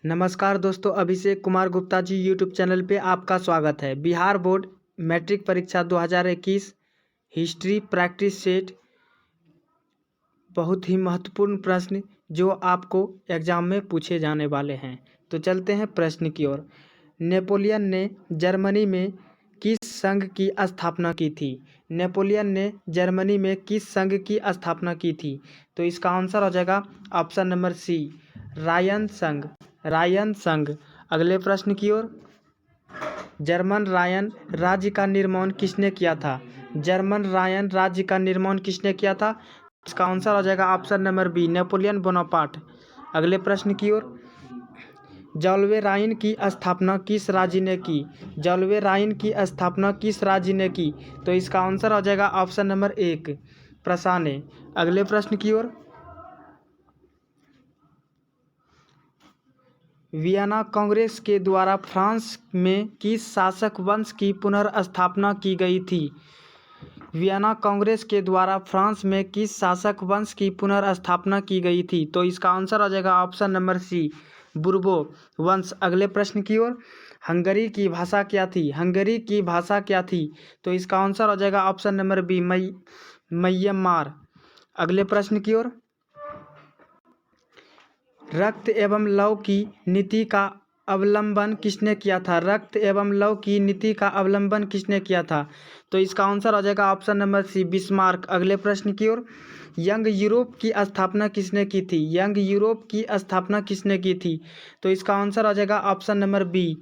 नमस्कार दोस्तों, Abhishek Kumar Gupta ji YouTube channel पे आपका स्वागत है। बिहार बोर्ड मैट्रिक परीक्षा 2021 हिस्ट्री प्रैक्टिस सेट बहुत ही महत्वपूर्ण प्रश्न जो आपको एग्जाम में पूछे जाने वाले हैं। तो चलते हैं प्रश्न की ओर। नेपोलियन ने जर्मनी में किस संघ की स्थापना की थी? नेपोलियन ने जर्मनी में किस संघ की स्थापना की थी? तो इसका आंसर हो जाएगा ऑप्शन नंबर सी, रायन संघ। रायन संघ। अगले प्रश्न की ओर। जर्मन रायन राज्य का निर्माण किसने किया था? जर्मन रायन राज्य का निर्माण किसने किया था? इसका आंसर हो जाएगा option number B, Napoleon Bonaparte. अगले प्रश्न की ओर। जॉल्वे राइन की स्थापना किस राज्य ने की? जॉल्वे राइन की स्थापना किस राज्य ने की? तो इसका आंसर हो जाएगा ऑप्शन नंबर एक, प्रसा ने। अगले प्रश्न की ओर। वियना कांग्रेस के द्वारा फ्रांस में किस शासक वंश की पुनर्स्थापना की गई थी? वियना कांग्रेस के द्वारा फ्रांस में किस शासक वंश की पुनर्स्थापना की गई थी? तो इसका आंसर हो जाएगा ऑप्शन नंबर सी, बुर्बो वंश। अगले प्रश्न की ओर। हंगरी की भाषा क्या थी? हंगरी की भाषा क्या थी? तो इसका आंसर हो जाएगा ऑप्शन नंबर बी, म्यांमार। अगले प्रश्न की ओर। रक्त एवं लव की नीति का अवलंबन किसने किया था? रक्त एवं लव की नीति का अवलंबन किसने किया था? तो इसका आंसर हो जाएगा ऑप्शन नंबर सी, बिस्मार्क। अगले प्रश्न की ओर। यंग यूरोप की स्थापना किसने की थी? यंग यूरोप की स्थापना किसने की थी? तो इसका आंसर हो जाएगा ऑप्शन नंबर बी,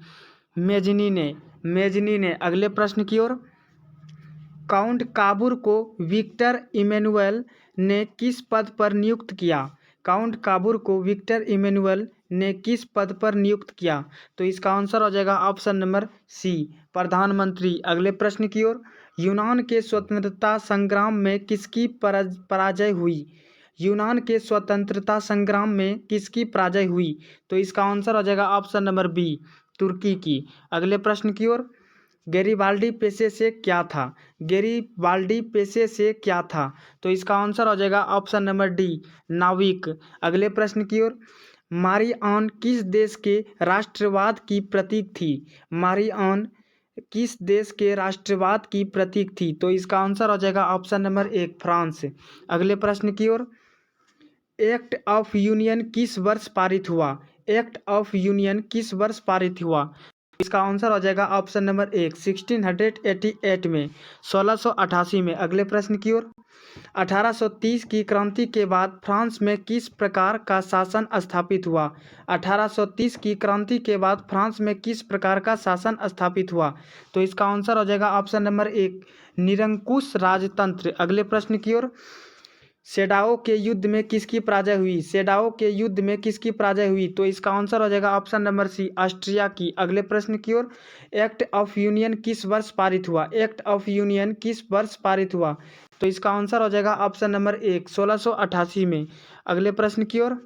मेजनी ने। मेजनी ने। अगले प्रश्न की ओर। काउंट काबूर को विक्टर इमैनुअल ने किस पद पर नियुक्त किया? काउंट काबूर को विक्टर इमैनुअल ने किस पद पर नियुक्त किया? तो इसका आंसर हो जाएगा ऑप्शन नंबर सी, प्रधानमंत्री। अगले प्रश्न की ओर। यूनान के स्वतंत्रता संग्राम में किसकी पराजय हुई? यूनान के स्वतंत्रता संग्राम में किसकी पराजय हुई? तो इसका आंसर हो जाएगा ऑप्शन नंबर बी, तुर्की की। अगले प्रश्न की ओर। गैरिबाल्डी पेशे से क्या था? गैरिबाल्डी पेशे से क्या था? तो इसका आंसर हो जाएगा ऑप्शन नंबर डी, नाविक। अगले प्रश्न की ओर। मारी आन किस देश के राष्ट्रवाद की प्रतीक थी? मारी आन किस देश के राष्ट्रवाद की प्रतीक थी? तो इसका आंसर हो जाएगा ऑप्शन नंबर एक, फ्रांस। अगले प्रश्न की ओर। एक्ट ऑफ यूनियन किस वर्ष पारित हुआ? एक्ट ऑफ यूनियन किस वर्ष पारित हुआ? इसका आंसर हो जाएगा ऑप्शन नंबर एक, 1688 में, 1688 में। अगले प्रश्न की ओर। 1830 की क्रांति के बाद फ्रांस में किस प्रकार का शासन स्थापित हुआ? 1830 की क्रांति के बाद फ्रांस में किस प्रकार का शासन स्थापित हुआ? तो इसका आंसर हो जाएगा ऑप्शन नंबर एक, निरंकुश राजतंत्र। अगले प्रश्न की ओर। सेडाओ के युद्ध में किसकी पराजय हुई? सेडाओ के युद्ध में किसकी पराजय हुई? तो इसका आंसर हो जाएगा ऑप्शन नंबर सी, ऑस्ट्रिया की। अगले प्रश्न की ओर। एक्ट ऑफ यूनियन किस वर्ष पारित हुआ? एक्ट ऑफ यूनियन किस वर्ष पारित हुआ? तो इसका आंसर हो जाएगा ऑप्शन नंबर एक, 1688 में। अगले प्रश्न की ओर।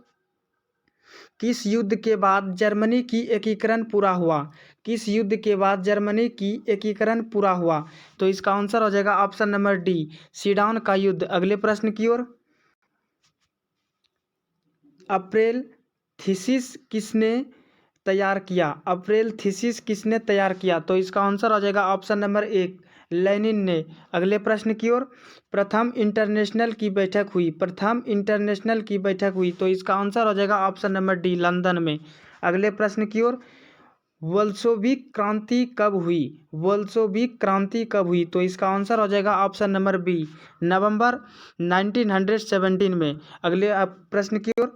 किस युद्ध के बाद जर्मनी की एकीकरण पूरा हुआ? किस युद्ध के बाद जर्मनी की एकीकरण पूरा हुआ? तो इसका आंसर हो जाएगा ऑप्शन नंबर डी, सीडान का युद्ध। अगले प्रश्न की ओर। अप्रैल थीसिस किसने तैयार किया? अप्रैल थीसिस किसने तैयार किया? तो इसका आंसर हो जाएगा ऑप्शन नंबर एक, लेनिन ने। अगले प्रश्न की ओर। प्रथम इंटरनेशनल की बैठक हुई? प्रथम इंटरनेशनल की बैठक हुई? तो इसका आंसर हो जाएगा ऑप्शन नंबर डी, लंदन में। अगले प्रश्न की ओर। बोल्शेविक क्रांति कब हुई? बोल्शेविक क्रांति कब हुई? तो इसका आंसर हो जाएगा ऑप्शन नंबर बी, नवंबर 1917 में। अगले प्रश्न की ओर।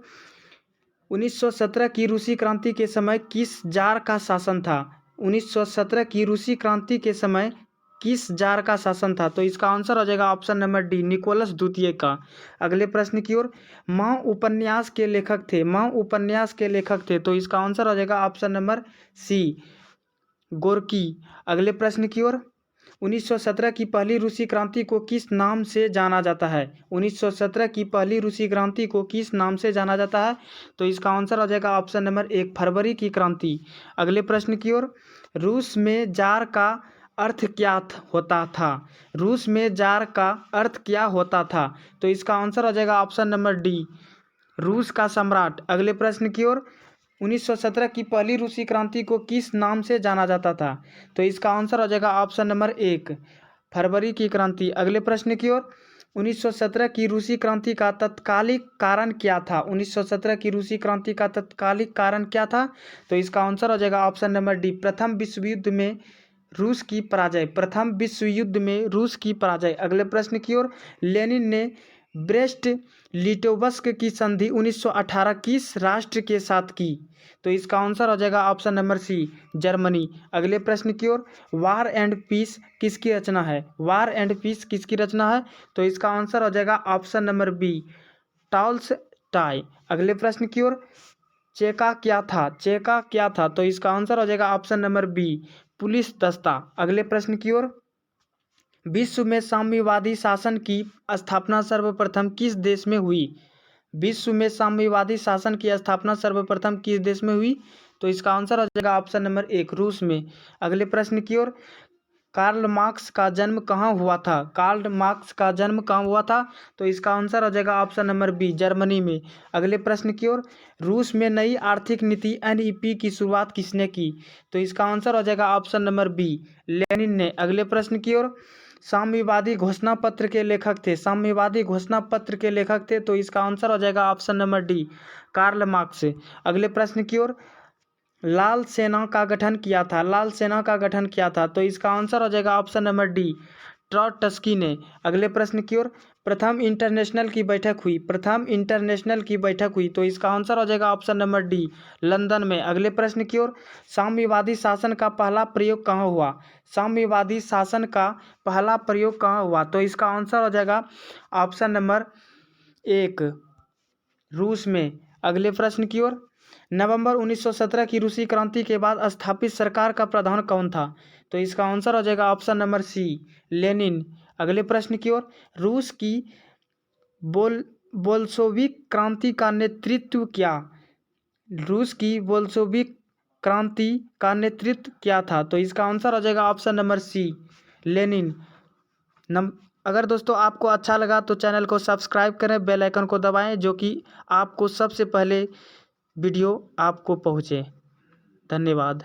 1917 की रूसी क्रांति के समय किस जार का शासन था? 1917 की रूसी क्रांति के समय किस जार का शासन था? तो इसका आंसर हो जाएगा ऑप्शन नंबर डी, निकोलस द्वितीय का। अगले प्रश्न की ओर। माँ उपन्यास के लेखक थे? माँ उपन्यास के लेखक थे? तो इसका आंसर हो जाएगा ऑप्शन नंबर सी, गोर्की। अगले प्रश्न की ओर। 1917 की पहली रूसी क्रांति को किस नाम से जाना जाता है? 1917 की पहली रूसी क्रांति को किस नाम से जाना जाता है? तो इसका आंसर हो जाएगा ऑप्शन नंबर एक, फरवरी की क्रांति। अगले प्रश्न की ओर। रूस में जार का अर्थ क्या होता था? रूस में जार का अर्थ क्या होता था? तो इसका आंसर हो जाएगा ऑप्शन नंबर डी, रूस का सम्राट। अगले प्रश्न की ओर। 1917 की पहली रूसी क्रांति को किस नाम से जाना जाता था? तो इसका आंसर हो जाएगा ऑप्शन नंबर 1, फरवरी की क्रांति। अगले प्रश्न की ओर, 1917 की रूसी क्रांति का तत्कालिक कारण क्या था? 1917 की रूसी क्रांति का तत्कालिक कारण क्या था? तो इसका आंसर हो जाएगा ऑप्शन नंबर डी, प्रथम विश्व युद्ध में रूस की पराजय। प्रथम विश्व युद्ध में रूस की पराजय। अगले प्रश्न की ओर, लेनिन ने ब्रेस्ट लिटोवस्क की संधि 1918 किस राष्ट्र के साथ की? तो इसका आंसर हो जाएगा ऑप्शन नंबर सी, जर्मनी। अगले प्रश्न की ओर, वार एंड पीस किसकी रचना है? वार एंड पीस किसकी रचना है? तो इसका आंसर हो जाएगा ऑप्शन नंबर बी, टॉल्स्टॉय। अगले प्रश्न की ओर, चेका क्या था? चेका क्या था? तो इसका आंसर हो जाएगा ऑप्शन नंबर बी, पुलिस दस्ता। अगले प्रश्न की ओर, विश्व में साम्यवादी शासन की स्थापना सर्वप्रथम किस देश में हुई? विश्व में साम्यवादी शासन की स्थापना सर्वप्रथम किस देश में हुई? तो इसका आंसर हो जाएगा ऑप्शन नंबर 1, रूस में। अगले प्रश्न की ओर, कार्ल मार्क्स का जन्म कहाँ हुआ था? कार्ल मार्क्स का जन्म कहाँ हुआ था? तो इसका आंसर हो जाएगा ऑप्शन नंबर बी, जर्मनी में। अगले प्रश्न की ओर, रूस में नई आर्थिक नीति एनईपी की शुरुआत किसने की? तो इसका आंसर हो जाएगा ऑप्शन नंबर बी, लेनिन ने। अगले प्रश्न की ओर, साम्यवादी घोषणा पत्र के लेखक थे। साम्यवादी घोषणा पत्र के लेखक थे। तो इसका आंसर हो जाएगा option number D, Karl Marx. अगले प्रश्न की ओर, लाल सेना का गठन किया था। लाल सेना का गठन किया था। तो इसका आंसर हो जाएगा ऑप्शन नंबर डी, ट्रॉटस्की ने। अगले प्रश्न की ओर, प्रथम इंटरनेशनल की बैठक हुई। प्रथम इंटरनेशनल की बैठक हुई। तो इसका आंसर हो जाएगा ऑप्शन नंबर डी, लंदन में। अगले प्रश्न की ओर, साम्यवादी शासन का पहला प्रयोग कहाँ हुआ? साम्यवादी शासन का पहला प्रयोग कहाँ हुआ? तो इसका आंसर हो जाएगा ऑप्शन नंबर 1, रूस में। अगले प्रश्न की ओर, नवंबर 1917 की रूसी क्रांति के बाद स्थापित सरकार का प्रधान कौन था? तो इसका आंसर हो जाएगा ऑप्शन नंबर सी, लेनिन। अगले प्रश्न की ओर, रूस की बोल्शेविक क्रांति का नेतृत्व क्या? रूस की बोल्शेविक क्रांति का नेतृत्व क्या था? तो इसका आंसर हो जाएगा ऑप्शन नंबर सी, लेनिन। अगर दोस्तों आपको अच्छा लगा तो चैनल को सब्सक्राइब करें, बेल आइकन को दबाएं, जो कि आपको सबसे पहले वीडियो आपको पहुँचे। धन्यवाद।